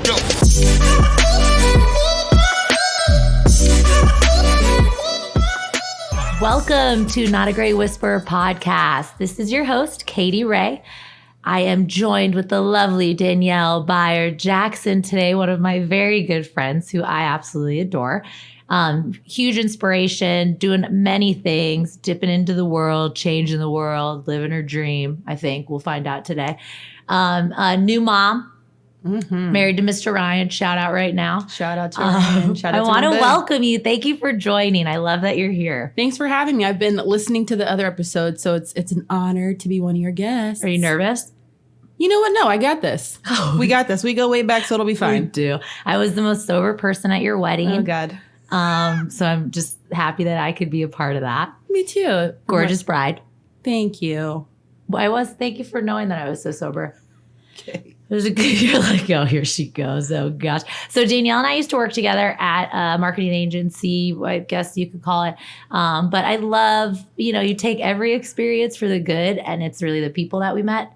Go. Welcome to Not a Great Whisperer podcast. This is your host, Katie Ray. I am joined with the lovely Danielle Bayard Jackson today, one of my very good friends who I absolutely adore. Huge inspiration, doing many things, dipping into the world, changing the world, living her dream, I think. We'll find out today. A new mom, married to Mr. Ryan. Shout out right now. Shout out to Ryan. Shout out I to want to Linda. welcome you. Thank you for joining. I love that you're here. Thanks for having me. I've been listening to the other episodes, so it's an honor to be one of your guests. Are you nervous? You know what? No, I got this. We got this. We go way back, so it'll be I fine. do. I was the most sober person at your wedding. Oh, God. So I'm just happy that I could be a part of that. Me too. Gorgeous bride. Thank you. Thank you for knowing that I was so sober. Okay. There's a good, you're like, oh, here she goes. Oh, gosh. So Danielle and I used to work together at a marketing agency, I guess you could call it. But I love, you take every experience for the good, and it's really the people that we met.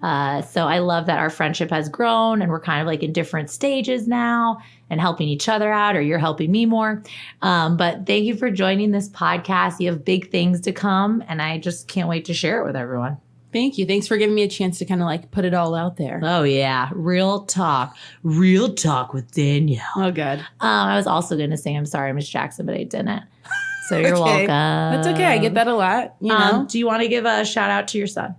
So I love that our friendship has grown, and we're kind of like in different stages now and helping each other out, or you're helping me more. But thank you for joining this podcast. You have big things to come, and I just can't wait to share it with everyone. Thank you. Thanks for giving me a chance to kind of like put it all out there. Oh, yeah. Real talk with Danielle. Oh, God. I was also going to say, I'm sorry, Miss Jackson, but I didn't. So you're Okay. welcome. That's okay. I get that a lot. You know? Do you want to give a shout out to your son?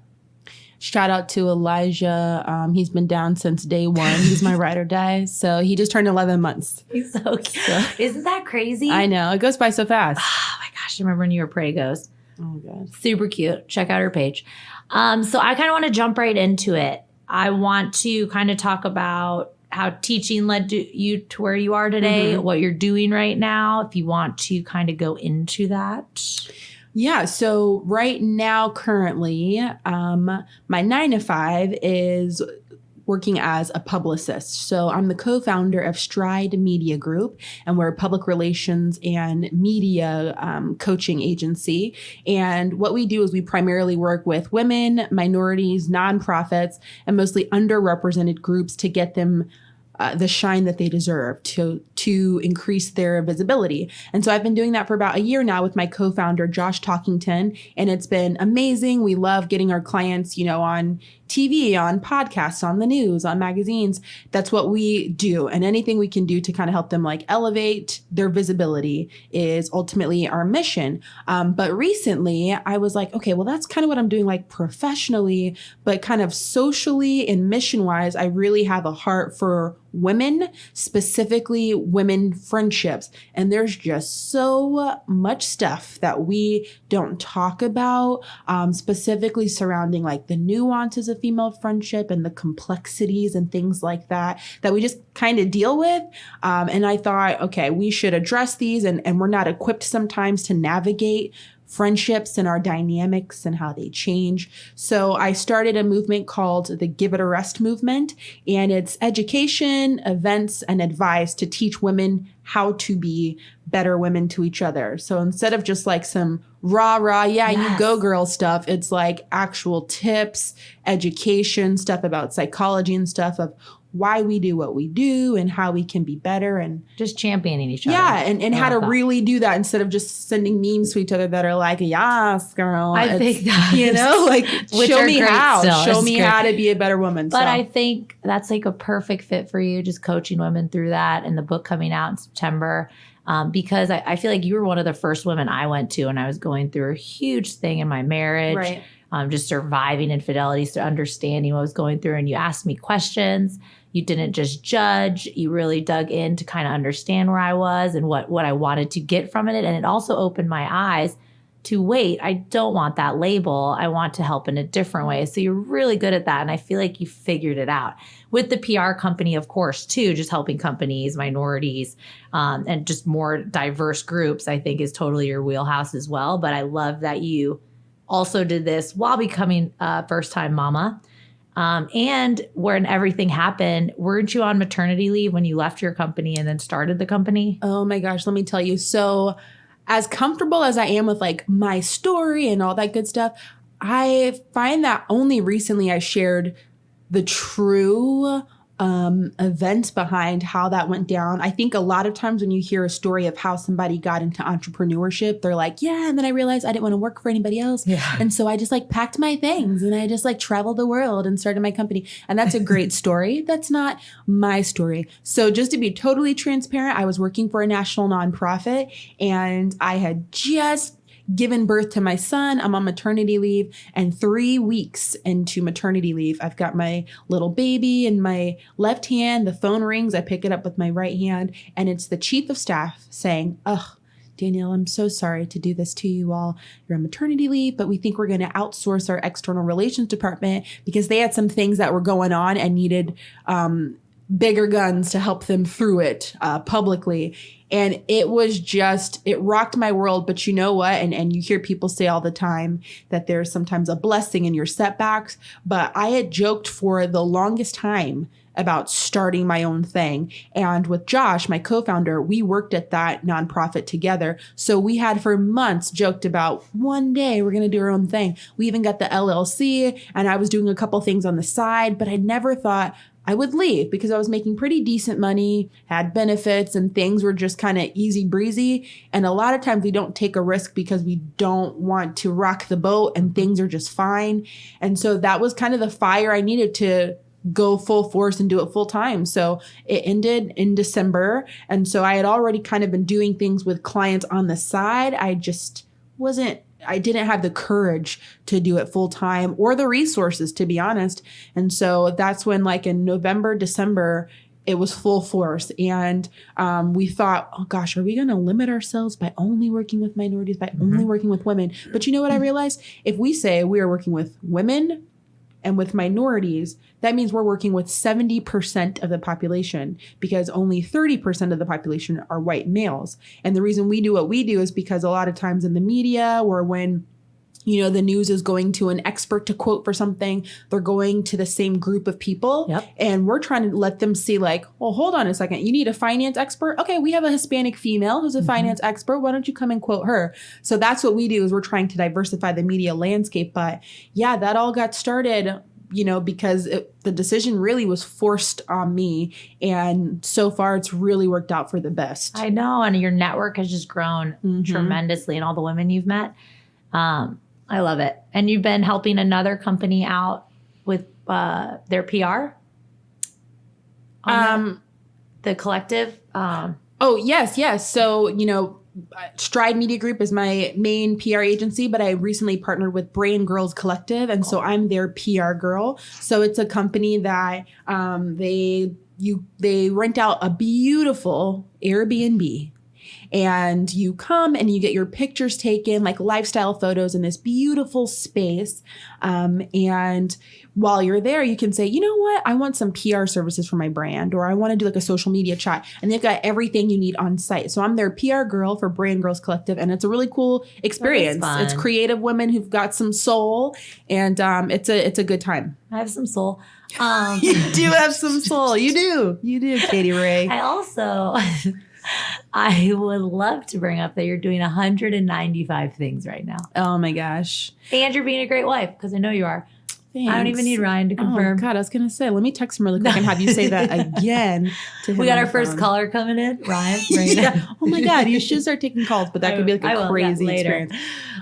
Shout out to Elijah. He's been down since day one. He's my ride or die. So he just turned 11 months. He's so cute. Isn't that crazy? I know. It goes by so fast. Oh my gosh. I remember when you were Pregos. Oh, God. Super cute. Check out her page. So I kind of want to jump right into it. I want to kind of talk about how teaching led you to where you are today, what you're doing right now, if you want to kind of go into that. Yeah. So right now, currently, my 9 to 5 is working as a publicist. So I'm the co-founder of Stride Media Group, and we're a public relations and media coaching agency. And what we do is we primarily work with women, minorities, nonprofits, and mostly underrepresented groups to get them the shine that they deserve to increase their visibility. And so I've been doing that for about a year now with my co-founder, Josh Talkington, and it's been amazing. We love getting our clients, on TV, on podcasts, on the news, on magazines. That's what we do. And anything we can do to kind of help them like elevate their visibility is ultimately our mission. But recently I was like, okay, well, that's kind of what I'm doing like professionally, but kind of socially and mission wise, I really have a heart for women, specifically women friendships. And there's just so much stuff that we don't talk about, specifically surrounding like the nuances of female friendship and the complexities and things like that we just kind of deal with. And I thought, okay, we should address these, and we're not equipped sometimes to navigate friendships and our dynamics and how they change. So I started a movement called the Give It a Rest movement, and it's education, events, and advice to teach women how to be better women to each other. So instead of just like some rah, you go girl stuff, it's like actual tips, education, stuff about psychology and stuff of why we do what we do and how we can be better, and just championing each other. Yeah, and how to really do that instead of just sending memes to each other that are like, yes, girl. I think that, like, show me how. Show me how to be a better woman. But I think that's like a perfect fit for you, just coaching women through that, and the book coming out in September. Because I feel like you were one of the first women I went to, and I was going through a huge thing in my marriage. Right. Just surviving infidelities, to understanding what I was going through. And you asked me questions. You didn't just judge. You really dug in to kind of understand where I was and what I wanted to get from it. And it also opened my eyes to, wait, I don't want that label. I want to help in a different way. So you're really good at that. And I feel like you figured it out with the PR company, of course, too, just helping companies, minorities, and just more diverse groups, I think is totally your wheelhouse as well. But I love that you also did this while becoming a first-time mama. And when everything happened, weren't you on maternity leave when you left your company and then started the company? Oh my gosh, let me tell you. So as comfortable as I am with like my story and all that good stuff, I find that only recently I shared the true events behind how that went down. I think a lot of times when you hear a story of how somebody got into entrepreneurship, they're like, yeah, and then I realized I didn't want to work for anybody else. Yeah. And so I just like packed my things and I just like traveled the world and started my company. And that's a great story. That's not my story. So just to be totally transparent, I was working for a national nonprofit and I had just given birth to my son. I'm on maternity leave, and 3 weeks into maternity leave, I've got my little baby in my left hand. The phone rings. I pick it up with my right hand, and it's the chief of staff saying, "Oh, Danielle, I'm so sorry to do this to you all. You're on maternity leave, but we think we're going to outsource our external relations department because they had some things that were going on and needed bigger guns to help them through it publicly." And it was just, it rocked my world. But you know what? And you hear people say all the time that there's sometimes a blessing in your setbacks. But I had joked for the longest time about starting my own thing. And with Josh, my co-founder, we worked at that nonprofit together. So we had for months joked about one day we're going to do our own thing. We even got the LLC, and I was doing a couple things on the side, but I never thought I would leave because I was making pretty decent money, had benefits, and things were just kind of easy breezy. And a lot of times we don't take a risk because we don't want to rock the boat and things are just fine. And so that was kind of the fire I needed to go full force and do it full time. So it ended in December. And so I had already kind of been doing things with clients on the side. I didn't have the courage to do it full time or the resources, to be honest. And so that's when, like in November, December, it was full force. And we thought, oh gosh, are we going to limit ourselves by only working with minorities, by only working with women? But you know what I realized? If we say we are working with women and with minorities, that means we're working with 70% of the population because only 30% of the population are white males. And the reason we do what we do is because a lot of times in the media or when, you know, the news is going to an expert to quote for something, they're going to the same group of people. Yep. And we're trying to let them see like, well, hold on a second. You need a finance expert? Okay, we have a Hispanic female who's a finance expert. Why don't you come and quote her? So that's what we do is we're trying to diversify the media landscape. But yeah, that all got started, you know, because the decision really was forced on me. And so far, it's really worked out for the best. I know. And your network has just grown tremendously, and all the women you've met. I love it. And you've been helping another company out with their PR? The collective? Oh, yes. So, you know, Stride Media Group is my main PR agency, but I recently partnered with Brain Girls Collective. And so I'm their PR girl. So it's a company that they rent out a beautiful Airbnb. And you come and you get your pictures taken, like lifestyle photos in this beautiful space. And while you're there, you can say, you know what? I want some PR services for my brand, or I want to do like a social media chat. And they've got everything you need on site. So I'm their PR girl for Brand Girls Collective. And it's a really cool experience. It's creative women who've got some soul. And it's a good time. I have some soul. You do have some soul. You do, Katie Ray. I would love to bring up that you're doing 195 things right now. Oh my gosh. And you're being a great wife, because I know you are. Thanks. I don't even need Ryan to confirm. Oh God, I was going to say, let me text him really quick and have you say that again to him. We got our first caller coming in, Ryan. Right now. Oh my God, you should start taking calls, but that could be like a crazy experience.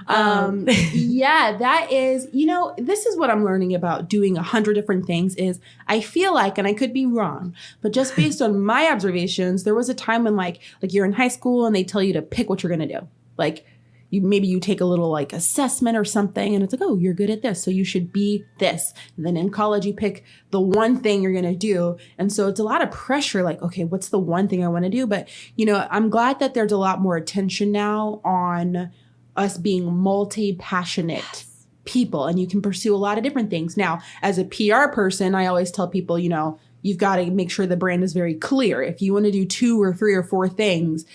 Yeah, that is, you know, this is what I'm learning about doing 100 different things is I feel like, and I could be wrong, but just based on my observations, there was a time when like you're in high school and they tell you to pick what you're going to do. Like maybe you take a little like assessment or something and it's like, oh, you're good at this, so you should be this. And then in college, you pick the one thing you're going to do. And so it's a lot of pressure, like, okay, what's the one thing I want to do? But, you know, I'm glad that there's a lot more attention now on us being multi-passionate people, and you can pursue a lot of different things. Now, as a PR person, I always tell people, you know, you've got to make sure the brand is very clear. If you want to do 2 or 3 or 4 things,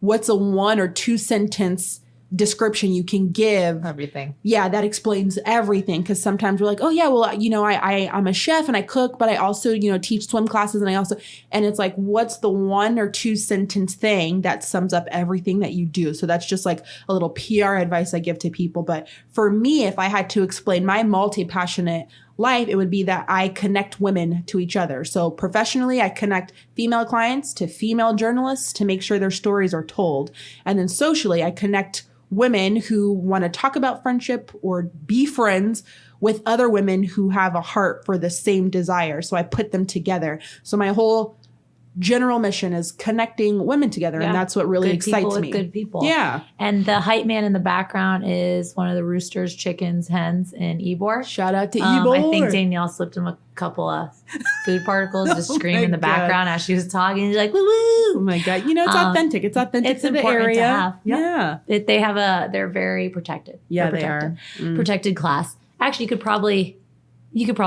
what's a 1 or 2 sentence description you can give? Everything. Yeah, that explains everything. Because sometimes we're like, oh yeah, well, you know, I'm a chef and I cook, but I also, you know, teach swim classes and it's like, what's the 1 or 2 sentence thing that sums up everything that you do? So that's just like a little PR advice I give to people. But for me, if I had to explain my multi-passionate life, it would be that I connect women to each other. So professionally, I connect female clients to female journalists to make sure their stories are told. And then socially, I connect women who want to talk about friendship or be friends with other women who have a heart for the same desire. So I put them together. So my whole general mission is connecting women together. And that's what really excites me. Good people. Yeah. And the hype man in the background is one of the roosters, chickens, hens in Ybor. Shout out to Ybor. I think Danielle slipped him a couple of food particles, just screaming in the background as she was talking. She's like, woo woo. Oh my God. You know, it's authentic. It's authentic it's to the important area. To have. Yep. Yeah. They're very protected. Yeah, they are. Protected class. Actually, you could probably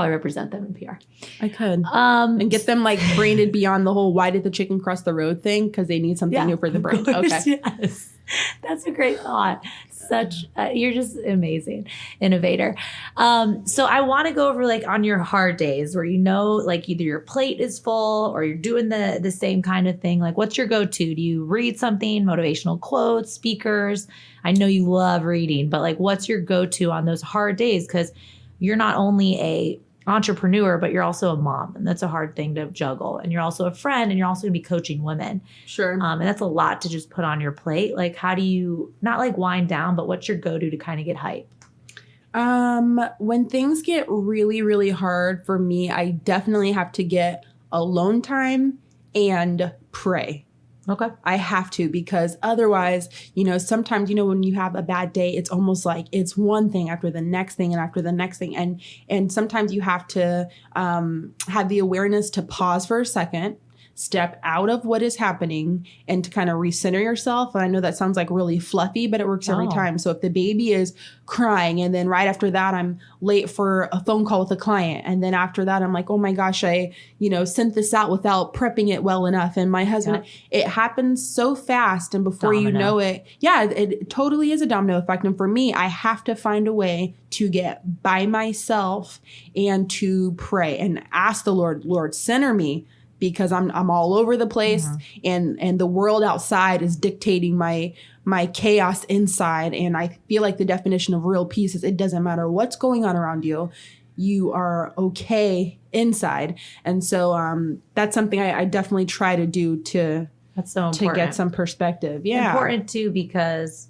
represent them in PR. I could. And get them like branded beyond the whole why did the chicken cross the road thing, because they need something new for the brand. Okay. Yes. That's a great thought. You're just amazing innovator. So I want to go over like on your hard days where like either your plate is full or you're doing the same kind of thing. Like what's your go-to? Do you read something, motivational quotes, speakers? I know you love reading, but like what's your go-to on those hard days? Because you're not only a entrepreneur, but you're also a mom, and that's a hard thing to juggle. And you're also a friend, and you're also going to be coaching women. Sure. And that's a lot to just put on your plate. Like, how do you not like wind down, but what's your go-to to kind of get hype? When things get really, really hard for me, I definitely have to get alone time and pray. Okay. I have to, because otherwise, sometimes, when you have a bad day, it's almost like it's one thing after the next thing and after the next thing. And sometimes you have to have the awareness to pause for a second, step out of what is happening, and to kind of recenter yourself. And I know that sounds like really fluffy, but it works every time. So if the baby is crying and then right after that, I'm late for a phone call with a client. And then after that, I'm like, oh my gosh, I, sent this out without prepping it well enough. And my husband, it happens so fast. And before you know it, it totally is a domino effect. And for me, I have to find a way to get by myself and to pray and ask the Lord, center me, because I'm all over the place, and the world outside is dictating my chaos inside. And I feel like the definition of real peace is it doesn't matter what's going on around you. You are okay inside. And so that's something I definitely try to do that's so important. To get some perspective. Yeah. Important too, because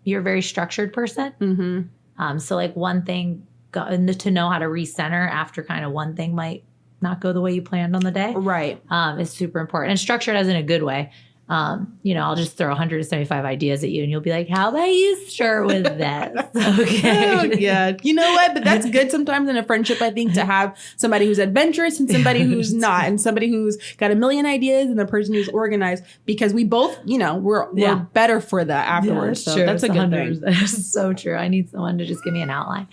you're a very structured person. Mm-hmm. So like one thing to know how to recenter after kind of one thing might not go the way you planned on the day. Right. Is super important, and structured as in a good way. I'll just throw 175 ideas at you and you'll be like, how about you start with this? Okay. Oh, yeah. You know what? But that's good sometimes in a friendship, I think, to have somebody who's adventurous and somebody who's not, and somebody who's got a million ideas and the person who's organized, because we both, we're better for that afterwards. Yeah, so that's a good thing. That's so true. I need someone to just give me an outline.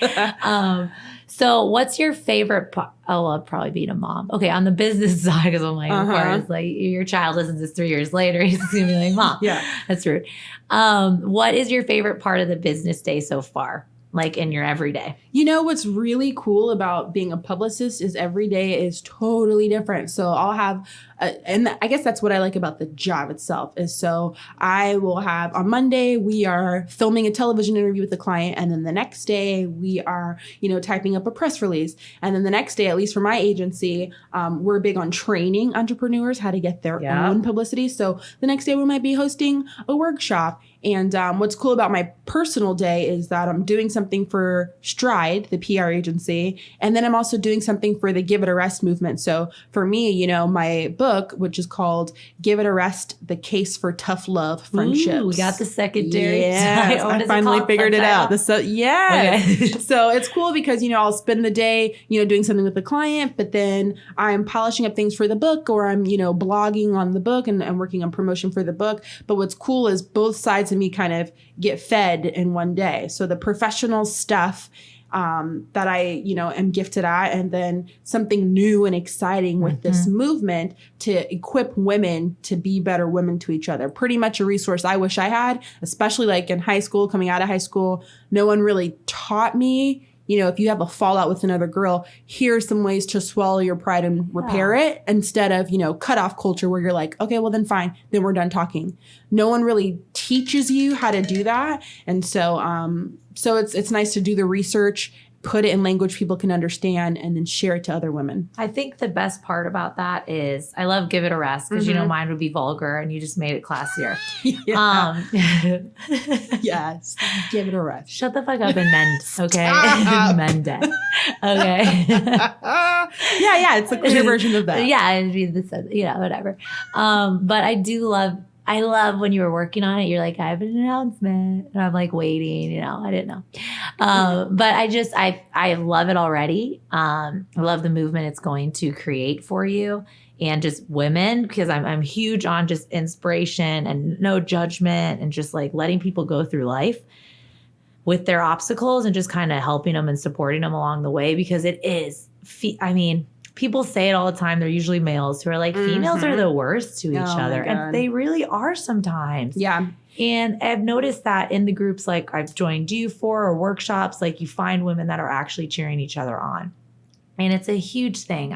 So what's your favorite part? Oh, well, probably being a mom. Okay, on the business side, because I'm like, of course, like your child listens to this 3 years later, he's going to be like, Mom. Yeah. That's rude. What is your favorite part of the business day so far? Like in your everyday? What's really cool about being a publicist is every day is totally different. So I'll have, and I guess that's what I like about the job itself is, so I will have on Monday, we are filming a television interview with a client. And then the next day we are, typing up a press release. And then the next day, at least for my agency, we're big on training entrepreneurs how to get their own publicity. So the next day we might be hosting a workshop. And what's cool about my personal day is that I'm doing something for Stride, the PR agency, and then I'm also doing something for the Give It a Rest movement. So for me, my book, which is called Give It a Rest, The Case for Tough Love Friendships. Ooh, we got the secondary. Yeah, I finally figured it out. So it's cool because, I'll spend the day, doing something with the client, but then I'm polishing up things for the book, or I'm, blogging on the book and working on promotion for the book. But what's cool is both sides of me kind of get fed in one day. So the professional stuff that I, am gifted at, and then something new and exciting with this movement to equip women to be better women to each other. Pretty much a resource I wish I had, especially like in high school, coming out of high school. No one really taught me, if you have a fallout with another girl, here's some ways to swallow your pride and repair it, instead of, cut off culture where you're like, okay, well then fine, then we're done talking. No one really teaches you how to do that. And so, it's nice to do the research put it in language people can understand, and then share it to other women. I think the best part about that is I love Give It a Rest because, mine would be vulgar and you just made it classier. Yes. Give it a rest. Shut the fuck up and mend, okay? Mend it. Okay. Yeah. It's a clear version of that. Yeah. I mean, whatever. But I love when you were working on it, you're like, I have an announcement. And I'm like waiting, I didn't know. But I love it already. I love the movement it's going to create for you and just women, because I'm huge on just inspiration and no judgment and just like letting people go through life with their obstacles and just kind of helping them and supporting them along the way, because it is, people say it all the time. They're usually males who are like, females are the worst to each other. And they really are sometimes. Yeah. And I've noticed that in the groups like I've joined you for or workshops, like you find women that are actually cheering each other on. And it's a huge thing.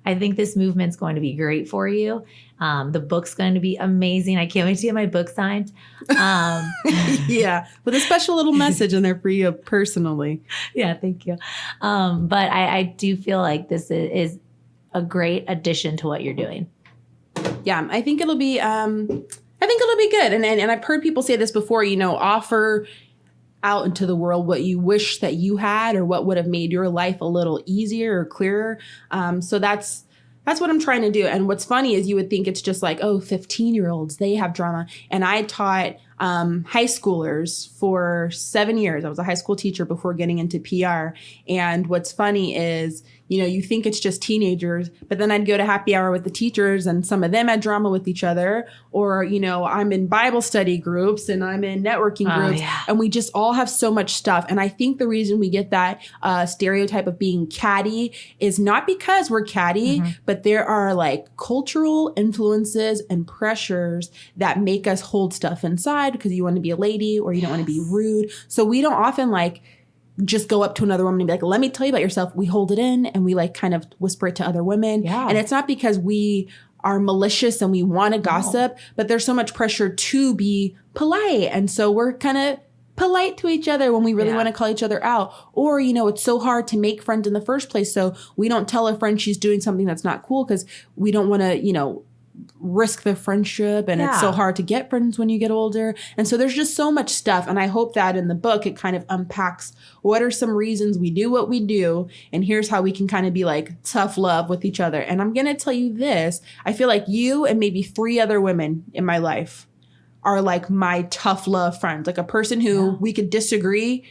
I think this movement's going to be great for you. The book's going to be amazing. I can't wait to get my book signed. Yeah, with a special little message in there for you personally. Yeah, thank you. But I do feel like this is a great addition to what you're doing. Yeah, I think it'll be good. And I've heard people say this before, offer out into the world what you wish that you had or what would have made your life a little easier or clearer. So that's what I'm trying to do. And what's funny is you would think it's just like, 15-year-olds, they have drama. And I taught high schoolers for 7 years. I was a high school teacher before getting into PR. And what's funny is, you think it's just teenagers, but then I'd go to happy hour with the teachers and some of them had drama with each other. Or, I'm in Bible study groups and I'm in networking groups and we just all have so much stuff. And I think the reason we get that stereotype of being catty is not because we're catty, but there are like cultural influences and pressures that make us hold stuff inside because you want to be a lady or you don't want to be rude. So we don't often just go up to another woman and be like, let me tell you about yourself. We hold it in and we kind of whisper it to other women. Yeah. And it's not because we are malicious and we want to gossip, but there's so much pressure to be polite. And so we're kind of polite to each other when we really want to call each other out. Or, it's so hard to make friends in the first place. So we don't tell a friend she's doing something that's not cool because we don't want to, risk the friendship, and it's so hard to get friends when you get older. And so there's just so much stuff. And I hope that in the book, it kind of unpacks what are some reasons we do what we do. And here's how we can kind of be like tough love with each other. And I'm going to tell you this. I feel like you and maybe 3 other women in my life are like my tough love friends, like a person who we could disagree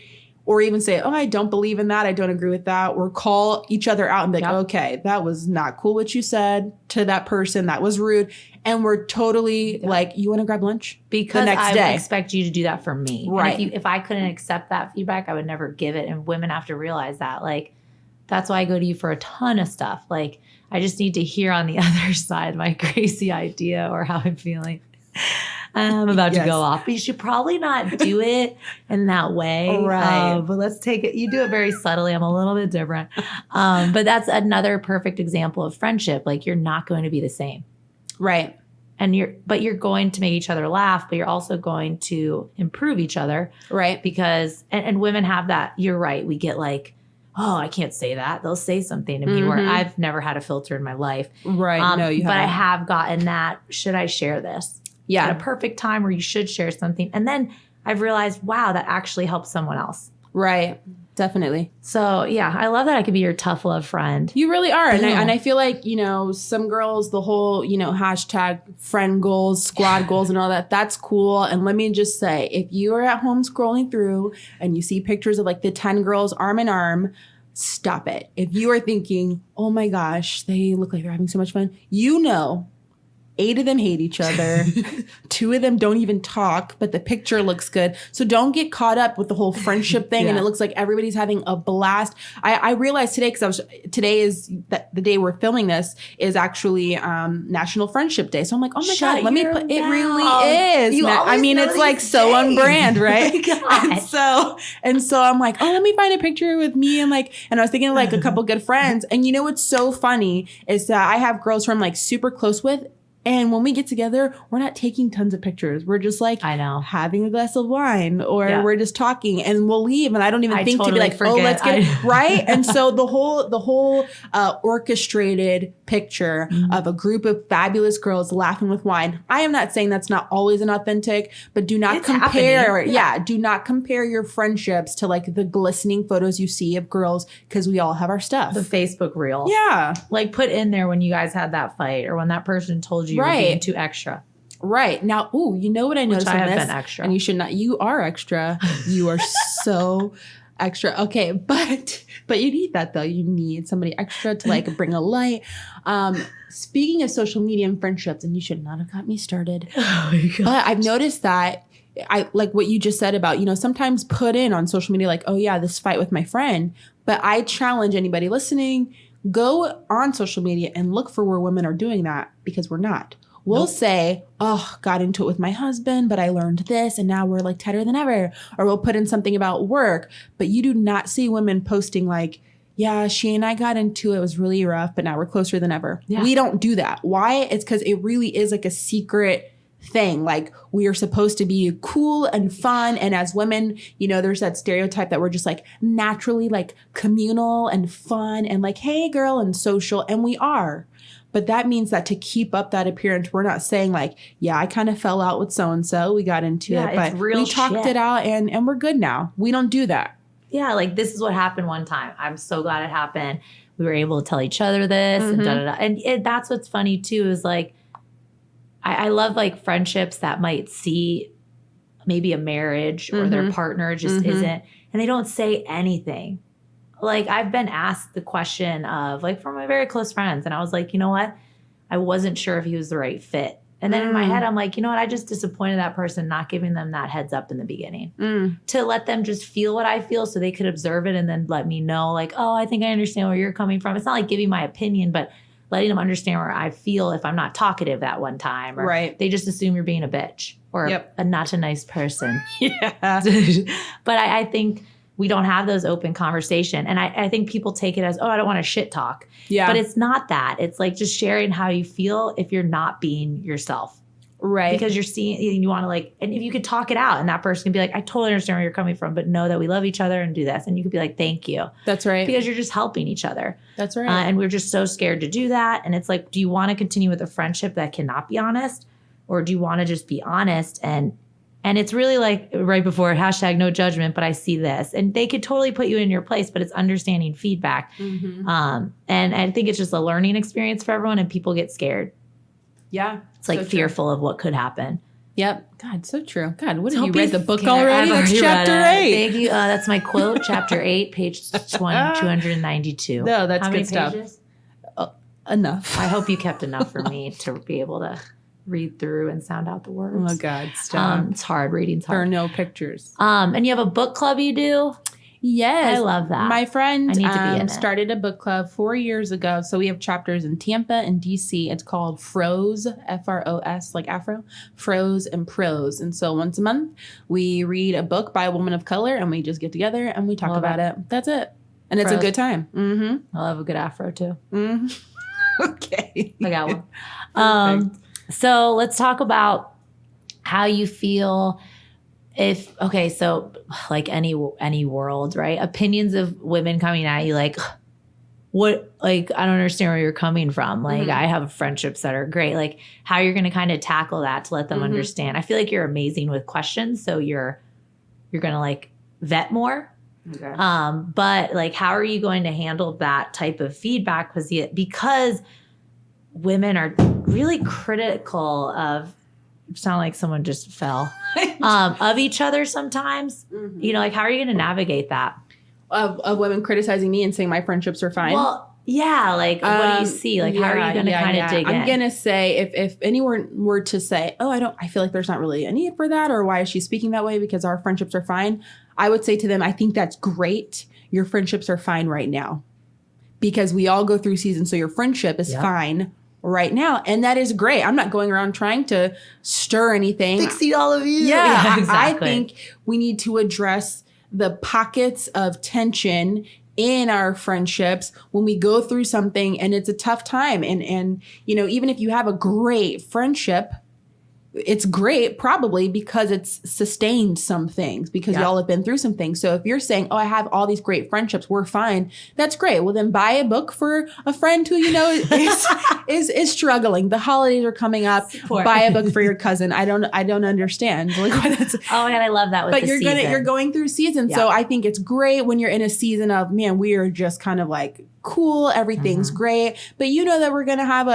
or even say, I don't believe in that. I don't agree with that. Or call each other out and be like, okay, that was not cool what you said to that person. That was rude. And we're totally like, you want to grab lunch? Because the next I day. would expect you to do that for me. Right. And if I couldn't accept that feedback, I would never give it. And women have to realize that. Like, that's why I go to you for a ton of stuff. Like, I just need to hear on the other side my crazy idea or how I'm feeling. I'm about to go off. But you should probably not do it in that way. Right. But let's take it. You do it very subtly. I'm a little bit different. But that's another perfect example of friendship. Like, you're not going to be the same. Right. And you're going to make each other laugh, but you're also going to improve each other. Right. Because, and women have that. You're right. We get like, I can't say that. They'll say something to me where I've never had a filter in my life. Right. No, you haven't. But I have gotten that. Should I share this? Yeah. At a perfect time where you should share something. And then I've realized, wow, that actually helps someone else. Right. Definitely. So, yeah, I love that I could be your tough love friend. You really are. And I feel like, some girls, the whole, hashtag friend goals, squad goals and all that, that's cool. And let me just say, if you are at home scrolling through and you see pictures of like the 10 girls arm in arm, stop it. If you are thinking, oh my gosh, they look like they're having so much fun, 8 of them hate each other. 2 of them don't even talk, but the picture looks good. So don't get caught up with the whole friendship thing. And it looks like everybody's having a blast. I realized today, today is the day we're filming this is actually National Friendship Day. So I'm like, oh my God, let me put, it really is. It's like so on brand, right? and so I'm like, let me find a picture with me and I was thinking of like a couple good friends. And what's so funny is that I have girls who I'm like super close with. And when we get together, we're not taking tons of pictures. We're just like, I know, having a glass of wine, or we're just talking, and we'll leave. And I don't even think totally to be like, forget. Oh, let's get it right. And so the whole orchestrated picture of a group of fabulous girls laughing with wine. I am not saying that's not always an authentic, but do not compare. Do not compare your friendships to like the glistening photos you see of girls, because we all have our stuff. The Facebook reel. Yeah. Like put in there when you guys had that fight, or when that person told you you were being too extra. Right. Now, you know what I noticed Which I on have this? been extra. And you should not. You are extra. You are so extra. Okay, but you need that though. You need somebody extra to like bring a light. Speaking of social media and friendships, and you should not have got me started. Oh my gosh. But I've noticed that I like what you just said about, sometimes put in on social media like, oh yeah, this fight with my friend. But I challenge anybody listening, go on social media and look for where women are doing that, because we're not. We'll say, oh, got into it with my husband, but I learned this and now we're like tighter than ever. Or we'll put in something about work, but you do not see women posting like, yeah, she and I got into it. It was really rough, but now we're closer than ever. Yeah. We don't do that. Why? It's because it really is like a secret thing. Like we are supposed to be cool and fun. And as women, there's that stereotype that we're just like naturally like communal and fun and like, hey girl, and social. And we are. But that means that to keep up that appearance, we're not saying like, yeah, I kind of fell out with so-and-so. We got into it, but we talked it out and we're good now. We don't do that. Yeah, like this is what happened one time. I'm so glad it happened. We were able to tell each other this and da-da-da. And that's what's funny too, is like, I love like friendships that might see maybe a marriage or their partner just isn't, and they don't say anything. Like I've been asked the question of like from my very close friends, and I was like, you know what? I wasn't sure if he was the right fit. And then in my head, I'm like, you know what? I just disappointed that person not giving them that heads up in the beginning to let them just feel what I feel so they could observe it and then let me know like, oh, I think I understand where you're coming from. It's not like giving my opinion, but letting them understand where I feel if I'm not talkative that one time. Or they just assume you're being a bitch or a not a nice person. But I think we don't have those open conversation. And I think people take it as, oh, I don't want to shit talk. Yeah. But it's not that. It's like just sharing how you feel if you're not being yourself. Right. Because you're seeing, you want to like, and if you could talk it out and that person can be like, I totally understand where you're coming from, but know that we love each other and do this. And you could be like, thank you. That's right. Because you're just helping each other. That's right. And we're just so scared to do that. And it's like, do you want to continue with a friendship that cannot be honest? Or do you want to just be honest? And it's really like right before hashtag no judgment, but I see this. And they could totally put you in your place, but it's understanding feedback. And I think it's just a learning experience for everyone and people get scared. Yeah. It's like so fearful of what could happen. Yep. God, so true. God, what have you read the book already? That's chapter 8. Thank you. That's my quote, chapter 8, page 292. No, that's good stuff. Enough. I hope you kept enough for me to be able to read through and sound out the words. Oh God, stop. It's hard. Reading's hard. There are no pictures. And you have a book club you do? Yes. I love that. My friend started a book club 4 years ago. So we have chapters in Tampa and DC. It's called Froze, F-R-O-S, like Afro, Froze and Prose. And so once a month, we read a book by a woman of color and we just get together and we talk about it. That's it. And it's a good time. I love a good Afro too. Okay. I got one. So let's talk about how you feel so like any world, right? Opinions of women coming at you like, what, like, I don't understand where you're coming from. Like I have friendships that are great. Like how you're going to kind of tackle that to let them understand. I feel like you're amazing with questions. So you're going to like vet more. Okay. But like, how are you going to handle that type of feedback? Because women are really critical of, sound like someone just fell, of each other sometimes. Like how are you going to navigate that? Of women criticizing me and saying my friendships are fine? Well, yeah. Like what do you see? Like how are you going to kind of dig in? I'm going to say if anyone were to say, oh, I feel like there's not really a need for that, or why is she speaking that way because our friendships are fine? I would say to them, I think that's great. Your friendships are fine right now because we all go through seasons. So your friendship is fine right now. And that is great. I'm not going around trying to stir anything. Fixie all of you. Yeah, exactly. I think we need to address the pockets of tension in our friendships when we go through something and it's a tough time. And you know, even if you have a great friendship, it's great probably because it's sustained some things, because y'all have been through some things. So if you're saying, oh, I have all these great friendships, we're fine, that's great. Well, then buy a book for a friend who, you know, is struggling. The holidays are coming up. Support. Buy a book for your cousin. I don't understand. Like, oh, and I love that with but the you're going through seasons. So I think it's great when you're in a season of, man, we are just kind of like cool, everything's great, but you know that we're gonna have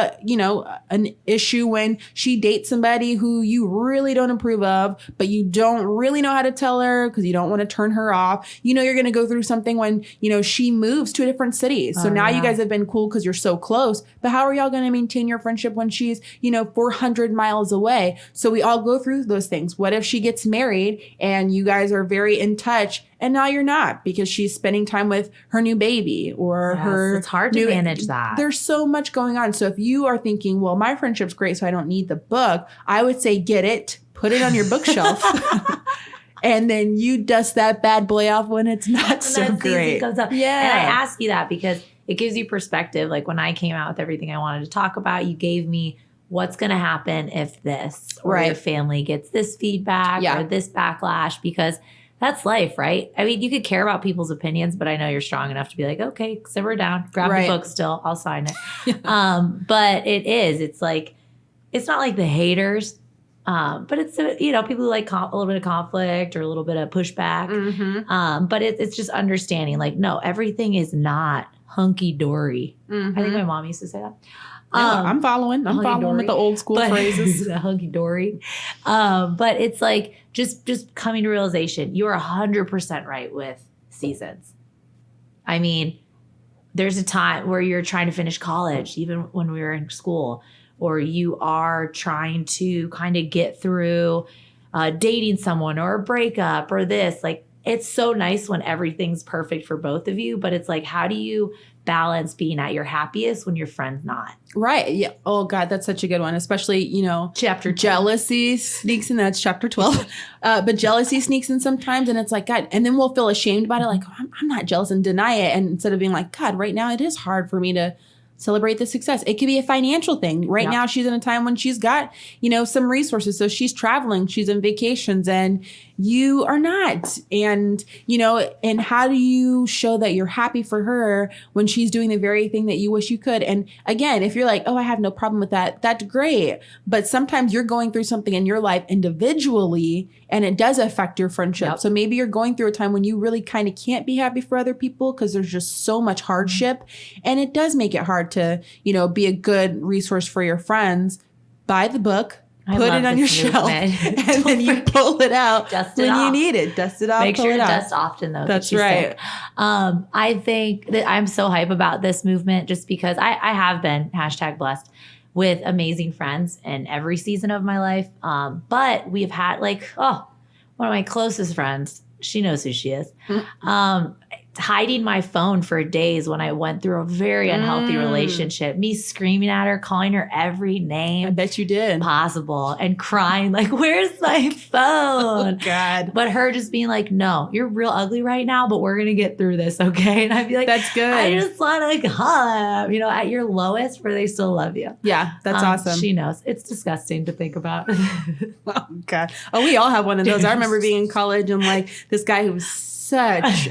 an issue when she dates somebody who you really don't approve of, but you don't really know how to tell her because you don't want to turn her off. You know, you're gonna go through something when, you know, she moves to a different city. So now you guys have been cool because you're so close, but how are y'all gonna maintain your friendship when she's, you know, 400 miles away? So we all go through those things. What if she gets married and you guys are very in touch, and now you're not because she's spending time with her new baby or her. It's hard to manage that. There's so much going on. So if you are thinking, well, my friendship's great, so I don't need the book, I would say get it, put it on your bookshelf, and then you dust that bad boy off when it's not so great. Comes up. Yeah. And I ask you that because it gives you perspective. Like when I came out with everything I wanted to talk about, you gave me what's going to happen if this or your family gets this feedback or this backlash, because that's life, right? I mean, you could care about people's opinions, but I know you're strong enough to be like, okay, simmer down, grab the book still, I'll sign it. But it's like, it's not like the haters, but it's, you know, people who like a little bit of conflict or a little bit of pushback. But it's just understanding like, no, everything is not hunky dory. I think my mom used to say that. I'm following with the old school phrases. Hunky dory. But it's like just coming to realization, you are 100% right with seasons. I mean, there's a time where you're trying to finish college, even when we were in school, or you are trying to kind of get through dating someone or a breakup or this. Like, it's so nice when everything's perfect for both of you, but it's like, how do you balance being at your happiest when your friend's not? Right. Yeah. Oh God, that's such a good one. Especially, you know, chapter 12. Jealousy sneaks in. That's chapter 12. But jealousy sneaks in sometimes, and it's like, God, and then we'll feel ashamed about it. Like, oh, I'm not jealous, and deny it. And instead of being like, God, right now it is hard for me to celebrate the success. It could be a financial thing. Right now she's in a time when she's got, you know, some resources. So she's traveling, she's in vacations, and you are not. And, you know, and how do you show that you're happy for her when she's doing the very thing that you wish you could? And again, if you're like, oh, I have no problem with that, that's great. But sometimes you're going through something in your life individually, and it does affect your friendship. So maybe you're going through a time when you really kind of can't be happy for other people because there's just so much hardship. And it does make it hard to, you know, be a good resource for your friends. Buy the book, put it on your shelf, and then you pull it out when you need it. Dust it off. Make sure to dust often, though. That's right. I think that I'm so hype about this movement just because I have been #blessed with amazing friends in every season of my life. But we've had one of my closest friends, she knows who she is, hiding my phone for days when I went through a very unhealthy relationship, me screaming at her, calling her every name. I bet you did. Possible, and crying like, where's my phone? Oh, God. But her just being like, no, you're real ugly right now, but we're going to get through this, okay? And I'd be like, that's good. I just want to hug, you know, at your lowest where they still love you. Yeah, that's awesome. She knows. It's disgusting to think about. Oh, God. Oh, we all have one of those. I remember being in college and like this guy who was such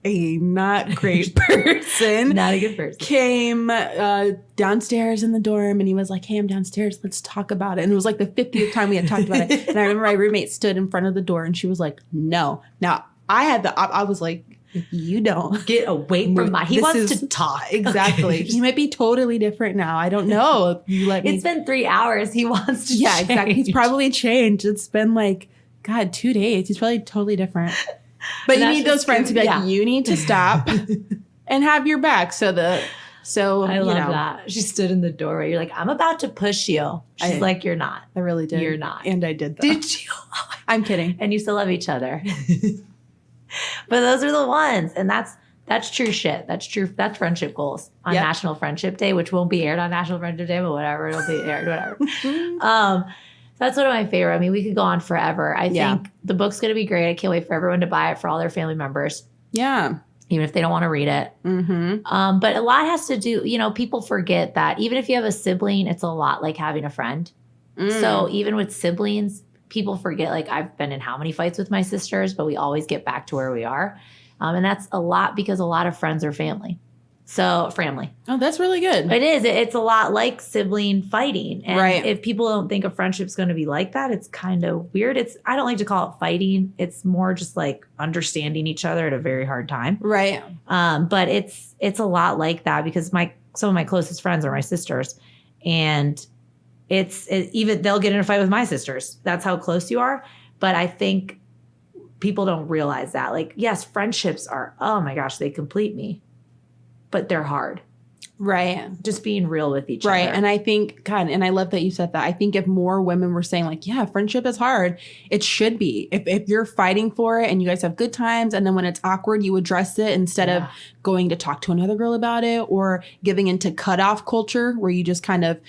a not great person. Not a good person. Came downstairs in the dorm and he was like, hey, I'm downstairs. Let's talk about it. And it was like the 50th time we had talked about it. And I remember my roommate stood in front of the door and she was like, no. Now, I was like, you don't. Get away from he wants to talk. Exactly. Okay. He might be totally different now. I don't know. You let me. It's been 3 hours. He wants to Yeah, change. Exactly. He's probably changed. It's been like, God, 2 days. He's probably totally different. But you need those friends to be like, you need to stop and have your back. So I love that. She stood in the doorway. You're like, I'm about to push you. She's like, you're not. I really did. You're not. And I did. Did you? I'm kidding. And you still love each other. But those are the ones. And that's true shit. That's true. That's friendship goals on National Friendship Day, which won't be aired on National Friendship Day, but whatever. It'll be aired, whatever. That's one of my favorite. I mean, we could go on forever. I think the book's going to be great. I can't wait for everyone to buy it for all their family members. Yeah. even if they don't want to read it. But a lot has to do, people forget that even if you have a sibling, it's a lot like having a friend. So even with siblings, people forget, like I've been in how many fights with my sisters, but we always get back to where we are. And that's a lot because a lot of friends are family. So family. Oh, that's really good. It is. It's a lot like sibling fighting. And right. if people don't think a friendship's going to be like that, it's kind of weird. I don't like to call it fighting. It's more just like understanding each other at a very hard time. Right. But it's a lot like that because some of my closest friends are my sisters. And even they'll get in a fight with my sisters. That's how close you are. But I think people don't realize that. Like, yes, friendships are, oh my gosh, they complete me. But they're hard. Right. Just being real with each other. Right. And I think, God, and I love that you said that. I think if more women were saying like, yeah, friendship is hard, it should be. If you're fighting for it and you guys have good times and then when it's awkward, you address it instead of going to talk to another girl about it or giving into cutoff culture where you just kind of,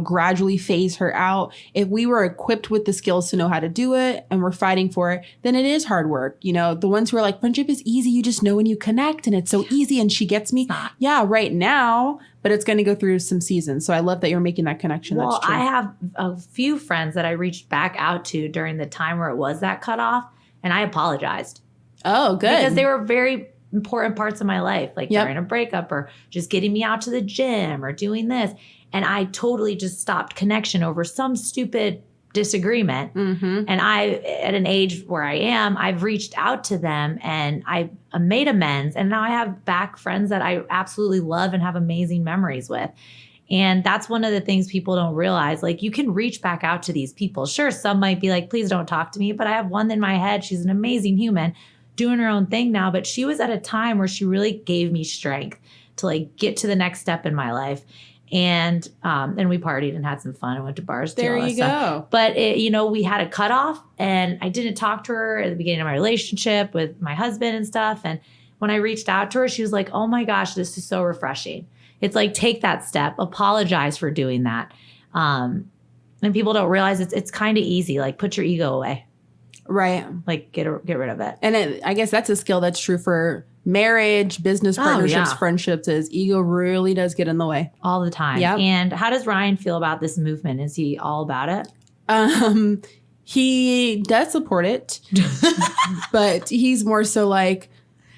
gradually phase her out. If we were equipped with the skills to know how to do it and we're fighting for it, then it is hard work. The ones who are like, friendship is easy. You just know when you connect and it's so easy and she gets me. Yeah, right now. But it's going to go through some seasons. So I love that you're making that connection. Well, that's true. I have a few friends that I reached back out to during the time where it was that cutoff, and I apologized. Oh, good. Because they were very important parts of my life, like during a breakup or just getting me out to the gym or doing this. And I totally just stopped connection over some stupid disagreement. And I, at an age where I am, I've reached out to them and I made amends. And now I have back friends that I absolutely love and have amazing memories with. And that's one of the things people don't realize. Like, you can reach back out to these people. Sure, some might be like, please don't talk to me. But I have one in my head. She's an amazing human doing her own thing now. But she was at a time where she really gave me strength to like get to the next step in my life. And we partied and had some fun and went to bars. There you go. But we had a cutoff, and I didn't talk to her at the beginning of my relationship with my husband and stuff. And when I reached out to her, she was like, "Oh my gosh, this is so refreshing." It's like, take that step, apologize for doing that. And people don't realize it's kind of easy. Like, put your ego away. Right. Like, get rid of it. And I guess that's a skill that's true for marriage, business partnerships, friendships, is ego really does get in the way. All the time. Yep. And how does Ryan feel about this movement? Is he all about it? He does support it, but he's more so like,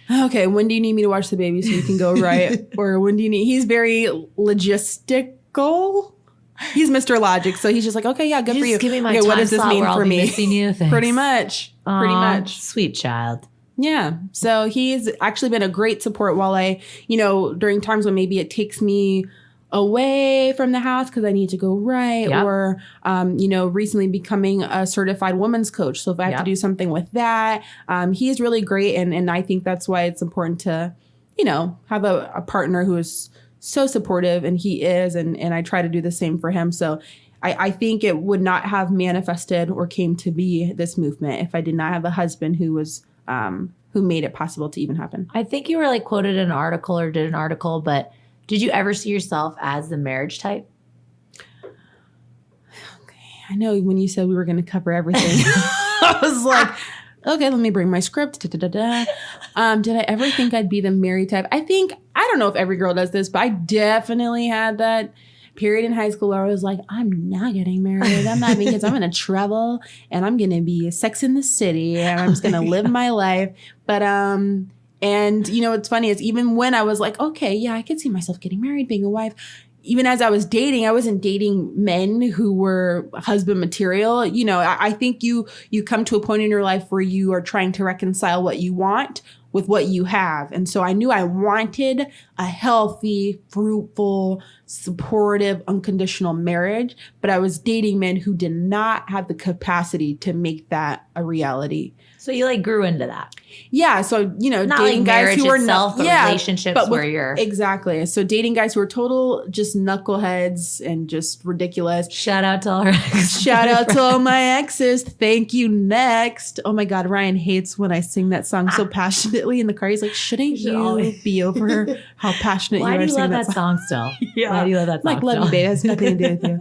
okay, when do you need me to watch the baby so you can go right? Or when do you need, he's very logistical. He's Mr. Logic. So he's just like, okay, yeah, good for you. Give me my okay, time what does this slot mean where for I'll be me? missing you. Thanks. Pretty much. Sweet child. Yeah. So he's actually been a great support while I, during times when maybe it takes me away from the house because I need to go right. Yep. Or, recently becoming a certified women's coach. So if I have to do something with that, he's really great. And I think that's why it's important to, have a partner who is so supportive, and he is. And I try to do the same for him. So I think it would not have manifested or came to be this movement if I did not have a husband who was who made it possible to even happen. I think you were like quoted in an article or did an article, but did you ever see yourself as the marriage type? Okay. I know when you said we were going to cover everything, I was like, okay, let me bring my script. Did I ever think I'd be the married type? I don't know if every girl does this, but I definitely had that period in high school where I was like, I'm not getting married. I'm not having kids. I'm going to travel and I'm going to be Sex in the City and I'm just going to live my life. But, and what's funny is even when I was like, okay, yeah, I could see myself getting married, being a wife. Even as I was dating, I wasn't dating men who were husband material. I think you come to a point in your life where you are trying to reconcile what you want with what you have. And so I knew I wanted a healthy, fruitful, supportive, unconditional marriage, but I was dating men who did not have the capacity to make that a reality. So you like grew into that. Yeah. So, not dating like guys who were itself, but relationships where you're. Exactly. So dating guys who are total just knuckleheads and just ridiculous. Shout out to all our exes. Shout out to all my exes. Thank you. Next. Oh my God. Ryan hates when I sing that song so passionately in the car. He's like, shouldn't you be over how passionate you are singing that song? Why do you love that song still? Yeah. Why do you love that song love you, babe. It has nothing to do with you.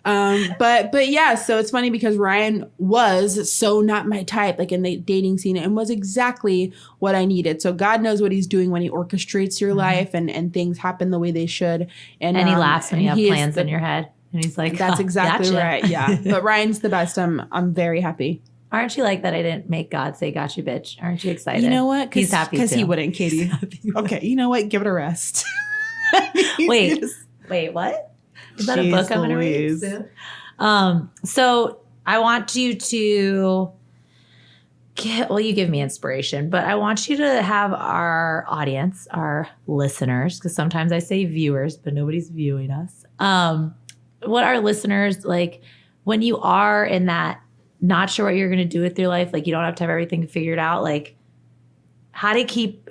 But yeah, so it's funny because Ryan was so not my type, like in the dating scene, and was exactly what I needed. So God knows what he's doing when he orchestrates your life and things happen the way they should. And he laughs when you have plans in your head. And he's like, that's exactly gotcha. right. Yeah. But Ryan's the best. I'm very happy. Aren't you like that I didn't make God say, got you, bitch? Aren't you excited? You know what? He's happy because too. he wouldn't, Katie. Okay, you know what? Give it a rest. Wait, what? Is that a book I'm going to read soon? So I want you to you give me inspiration, but I want you to have our audience, our listeners, because sometimes I say viewers, but nobody's viewing us. What our listeners, like when you are in that not sure what you're going to do with your life, like you don't have to have everything figured out, like how to keep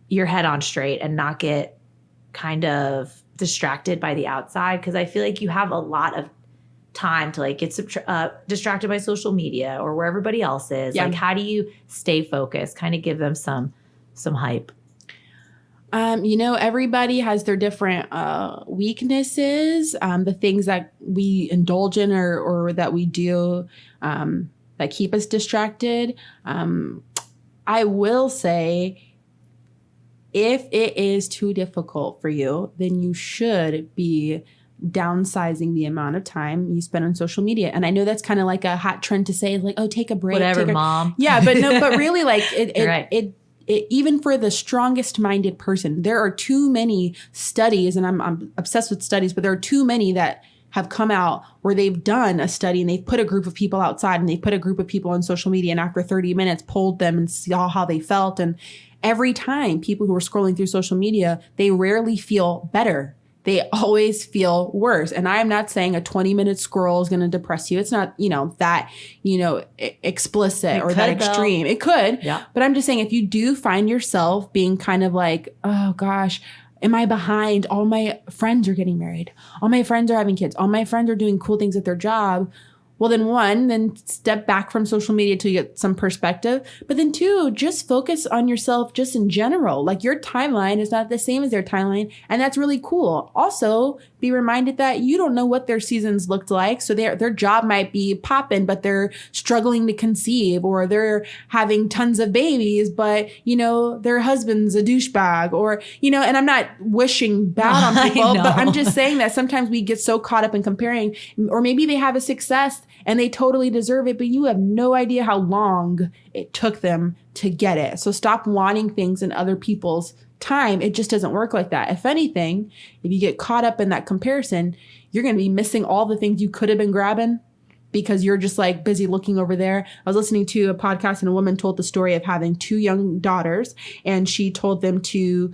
your head on straight and not get kind of distracted by the outside. Because I feel like you have a lot of time to like get distracted by social media or where everybody else is. Yeah. Like how do you stay focused? Kind of give them some hype. Everybody has their different weaknesses, the things that we indulge in or that we do that keep us distracted. I will say, if it is too difficult for you, then you should be downsizing the amount of time you spend on social media. And I know that's kind of like a hot trend to say, like, oh, take a break. Whatever, Mom. Yeah, but no, but really, like right. it even for the strongest minded person, there are too many studies, and I'm obsessed with studies, but there are too many that have come out where they've done a study and they've put a group of people outside and they've put a group of people on social media, and after 30 minutes polled them and saw how they felt. And every time people who are scrolling through social media, they rarely feel better. They always feel worse. And I'm not saying a 20-minute scroll is going to depress you. It's not, that, explicit or that extreme. It could. Yeah. But I'm just saying, if you do find yourself being kind of like, oh gosh, am I behind? All my friends are getting married. All my friends are having kids. All my friends are doing cool things at their job. Well, then step back from social media to get some perspective. But then two, just focus on yourself just in general. Like your timeline is not the same as their timeline. And that's really cool. Also, be reminded that you don't know what their seasons looked like. So their job might be popping, but they're struggling to conceive, or they're having tons of babies, but, their husband's a douchebag, or, and I'm not wishing bad on people, but I'm just saying that sometimes we get so caught up in comparing, or maybe they have a success and they totally deserve it, but you have no idea how long it took them to get it. So stop wanting things in other people's time. It just doesn't work like that. If anything, if you get caught up in that comparison, you're going to be missing all the things you could have been grabbing because you're just like busy looking over there. I was listening to a podcast and a woman told the story of having 2 young daughters, and she told them to,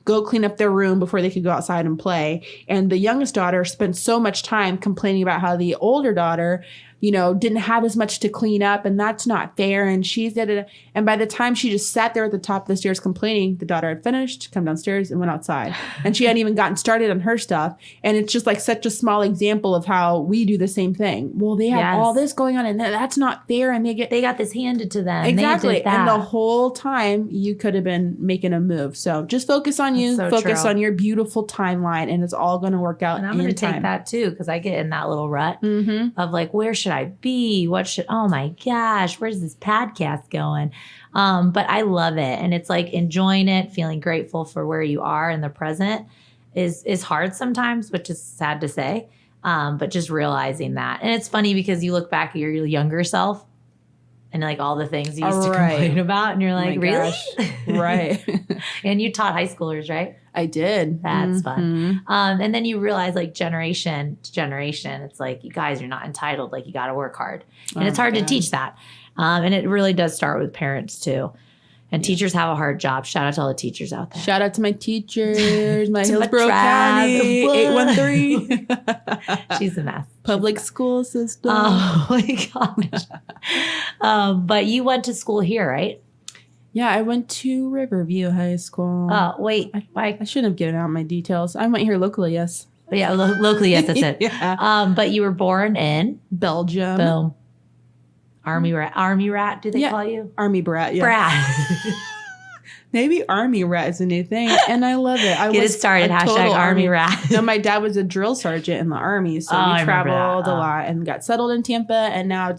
go clean up their room before they could go outside and play. And the youngest daughter spent so much time complaining about how the older daughter, didn't have as much to clean up, and that's not fair. And she did it. And by the time she just sat there at the top of the stairs complaining, the daughter had finished, come downstairs and went outside. And she hadn't even gotten started on her stuff. And it's just like such a small example of how we do the same thing. Well, they have all this going on, and that's not fair. And they got this handed to them. Exactly. And the whole time you could have been making a move. So just focus on you, focus on your beautiful timeline, and it's all going to work out. And I'm going to take that too, because I get in that little rut of like, where should I be? Oh my gosh, where's this podcast going? But I love it. And it's like enjoying it, feeling grateful for where you are in the present is hard sometimes, which is sad to say. But just realizing that. And it's funny because you look back at your younger self and like all the things you used to complain about, and you're like, really? Right. And you taught high schoolers, right? I did. That's fun. And then you realize like generation to generation, it's like, you guys are not entitled. Like you got to work hard. And it's hard to teach that. And it really does start with parents too. And teachers have a hard job. Shout out to all the teachers out there. Shout out to my teachers, my Hillsborough County 813. She's a mess. Public school system. Oh my gosh. But you went to school here, right? Yeah, I went to Riverview High School. Oh, wait. I shouldn't have given out my details. I went here locally, yes. Yeah, locally, yes, that's it. Yeah. But you were born in? Belgium. Boom. Army rat, do they call you? Army brat, yeah. Brat. maybe Army Rat is a new thing, and I love it. Get it started. Hashtag Army Rat. No, my dad was a drill sergeant in the Army, so we traveled a lot and got settled in Tampa, and now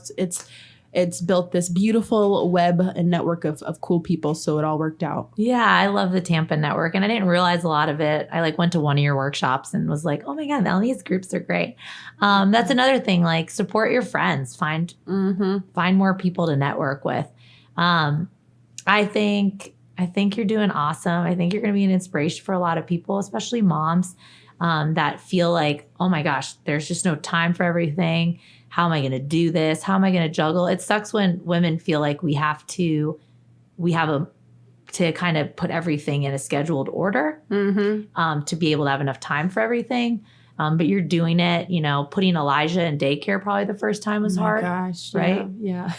it's built this beautiful web and network of cool people, so it all worked out. Yeah, I love the Tampa Network, and I didn't realize a lot of it. I went to one of your workshops and was like, oh my God, all these groups are great. That's another thing, support your friends. Find more people to network with. I think you're doing awesome. I think you're going to be an inspiration for a lot of people, especially moms that feel like, oh my gosh, there's just no time for everything. How am I going to do this? How am I going to juggle? It sucks when women feel like we have to kind of put everything in a scheduled order to be able to have enough time for everything. But you're doing it, putting Elijah in daycare probably the first time was hard. Gosh, right? Yeah.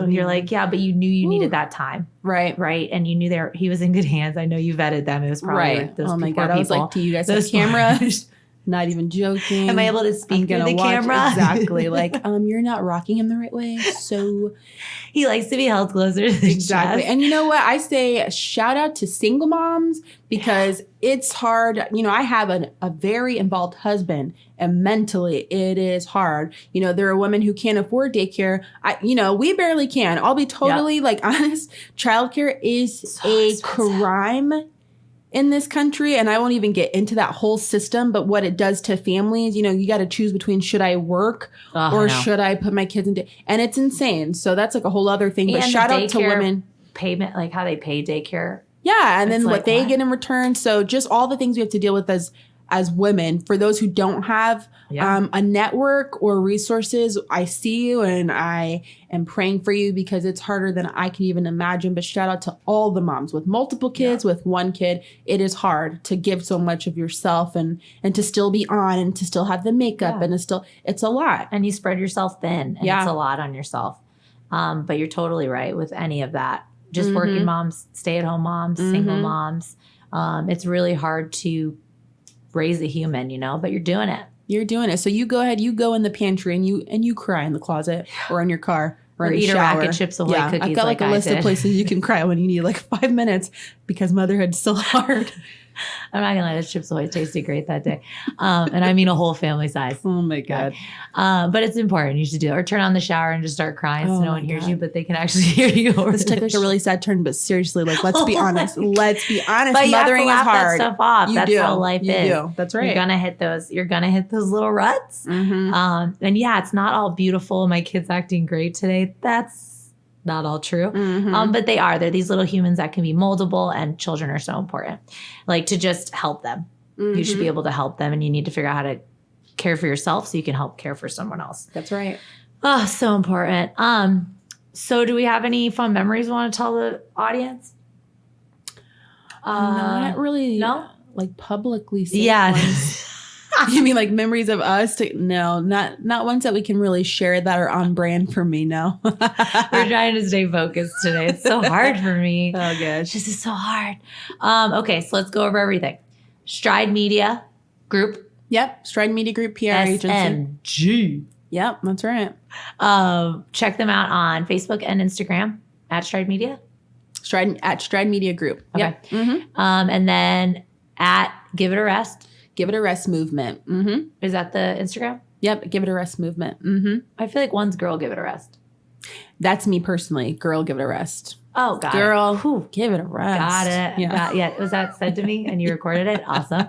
You're like, yeah, but you knew you needed that time. Right. Right. And you knew he was in good hands. I know you vetted them. It was probably those oh my God. people. I was like, do you guys have cameras? Not even joking. Am I able to speak through the camera? Exactly. You're not rocking him the right way. So he likes to be held closer to the exactly. chest. And you know what? I say shout out to single moms because it's hard. I have a very involved husband, and mentally it is hard. There are women who can't afford daycare. We barely can. I'll be totally honest. Childcare is a crime in this country, and I won't even get into that whole system, but what it does to families, you got to choose between should I work or should I put my kids into, and it's insane. So that's a whole other thing. But shout out to women. Payment, how they pay daycare. Yeah, and then what they get in return. So just all the things we have to deal with as women. For those who don't have a network or resources, I see you and I am praying for you because it's harder than I can even imagine. But shout out to all the moms with multiple kids, with one kid. It is hard to give so much of yourself and to still be on and to still have the makeup and it's a lot. And you spread yourself thin and it's a lot on yourself. But you're totally right with any of that. Just working moms, stay-at-home moms, single moms. It's really hard to raise a human, but you're doing it. You're doing it. So you go ahead, you go in the pantry and you cry in the closet or in your car or in the eat shower. a rack of Chips Ahoy cookies. I've got a list of places you can cry when you need 5 minutes because motherhood's so hard. I'm not gonna lie, those Chips Ahoy tasted great that day. And I mean a whole family size. Oh my God. But it's important. You should do it. Or turn on the shower and just start crying so no one hears you, but they can actually hear you. This took a really sad turn, but seriously, let's be honest. Let's be honest. But mothering you have to laugh is hard. That stuff off. That's how life is. Do. That's right. You're gonna hit those little ruts. And it's not all beautiful. My kid's acting great today. That's not all true. But they're these little humans that can be moldable, and children are so important. To just help them. You should be able to help them, and you need to figure out how to care for yourself so you can help care for someone else. That's right. Oh, so important. So do we have any fun memories you want to tell the audience? Not really. No? Publicly safe ones. You mean memories of us? No, not ones that we can really share that are on brand for me. No. We're trying to stay focused today. It's so hard for me. Oh gosh. This is so hard. Okay, so let's go over everything. Stride Media Group. Yep. Stride Media Group PR agency. SMG. Yep, that's right. Check them out on Facebook and Instagram at Stride Media. Stride Media Group. Okay. Yep. And then at Give It a Rest. Give It a Rest movement. Is that the Instagram? Yep. Give It a Rest movement. I feel like one's Girl Give It a Rest. That's me personally. Girl Give It a Rest. Oh, got Girl, it. give it a rest. Got it. Yeah. Was that said to me and you recorded it? Awesome.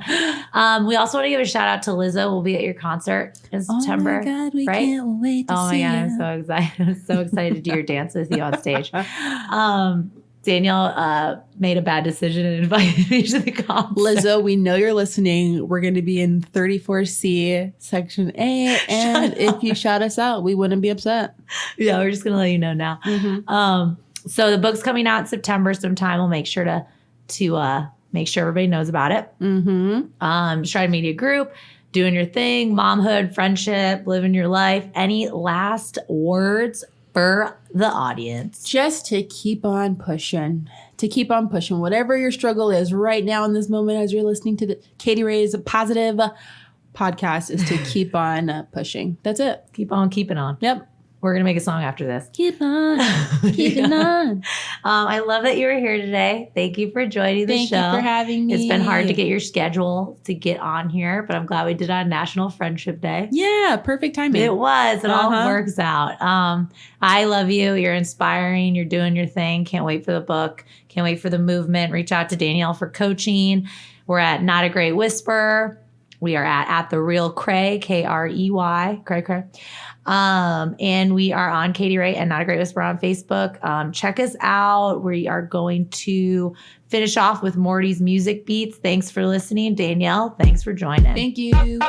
We also want to give a shout out to Lizzo. We'll be at your concert in September. Oh my God, we can't wait to see you. I'm so excited. I'm so excited to do your dance with you on stage. Danielle made a bad decision and invited me to the concert. Lizzo, we know you're listening. We're going to be in 34C, Section A. And if you shout us out, we wouldn't be upset. Yeah, we're just going to let you know now. So the book's coming out in September sometime. We'll make sure to make sure everybody knows about it. Stride Media Group, doing your thing, momhood, friendship, living your life. Any last words for the audience? Just to keep on pushing. Whatever your struggle is right now in this moment as you're listening to the Katie Ray's Positive podcast is to keep on pushing. That's it. Keep on keeping on. Yep. We're going to make a song after this. Keep on, keeping on. I love that you were here today. Thank you for joining the show. Thank you for having me. It's been hard to get your schedule to get on here, but I'm glad we did it on National Friendship Day. Yeah, perfect timing. It was. It all works out. I love you. You're inspiring. You're doing your thing. Can't wait for the book. Can't wait for the movement. Reach out to Danielle for coaching. We're at Not a Great Whisper. We are at The Real Cray, Krey, Cray. And we are on Katie Ray and Not a Great Whisper on Facebook. Check us out. We are going to finish off with Morty's music beats. Thanks for listening. Danielle, thanks for joining. Thank you.